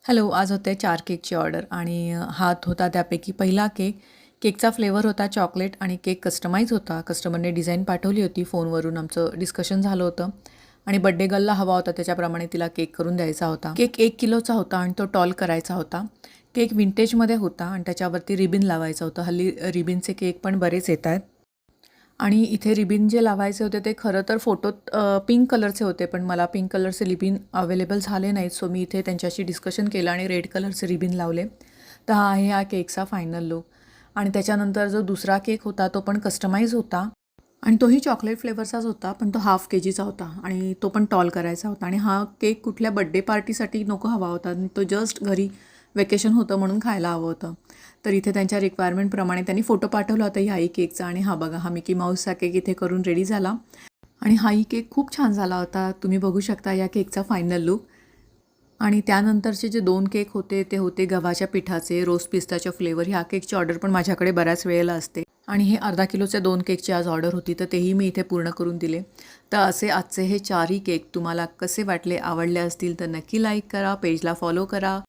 Hello, आज होते 4 केकची ऑर्डर आणि हात होता त्यापैकी पहिला केक. केकचा फ्लेवर होता चॉकलेट आणि केक कस्टमाइज होता. कस्टमरने डिझाईन पाठवली होती फोनवरून, आमचं डिस्कशन झालं होतं आणि बड्डे गर्लला हवा होता त्याच्याप्रमाणे तिला केक करून द्यायचा होता. केक 1 किलोचा होता आणि तो टॉल करायचा होता. केक विंटेजमध्ये होता आणि त्याच्यावरती रिबिन लावायचं होतं. हल्ली रिबिनचे केक पण बरेच येत आहेत. आणि इथे रिबिन जे लावायचे होते ते खरं तर फोटोत पिंक कलरचे होते, पण मला पिंक कलरचे रिबिन अवेलेबल झाले नाहीत. सो मी इथे त्यांच्याशी डिस्कशन केलं आणि रेड कलरचे रिबिन लावले. तर हा आहे हा केकचा फायनल लूक. आणि त्याच्यानंतर जो दुसरा केक होता तो पण कस्टमाइज होता आणि तोही चॉकलेट फ्लेवरचाच होता, पण तो हाफ केजीचा होता आणि तो पण टॉल करायचा होता. आणि हा केक कुठल्या बड्डे पार्टीसाठी नको हवा होता, तो जस्ट घरी वेकेशन होतं म्हणून खायला हवं होतं. तर इथे त्यांच्या रिक्वायरमेंटप्रमाणे त्यांनी फोटो पाठवला होता ह्याही केकचा. आणि हा बघा, हा मिकी माऊसचा केक इथे करून रेडी झाला आणि हाही केक खूप छान झाला होता. तुम्ही बघू शकता या केकचा फायनल लूक. आणि त्यानंतरचे जे 2 केक होते ते होते गव्हाच्या पिठाचे, रोज पिस्ताच्या फ्लेवर. ह्या केकची ऑर्डर पण माझ्याकडे बऱ्याच वेळेला असते आणि हे अर्धा किलोचे 2 केकची आज ऑर्डर होती, तर तेही मी इथे पूर्ण करून दिले. तर असे आजचे हे 4ही केक तुम्हाला कसे वाटले, आवडले असतील तर नक्की लाईक करा, पेजला फॉलो करा.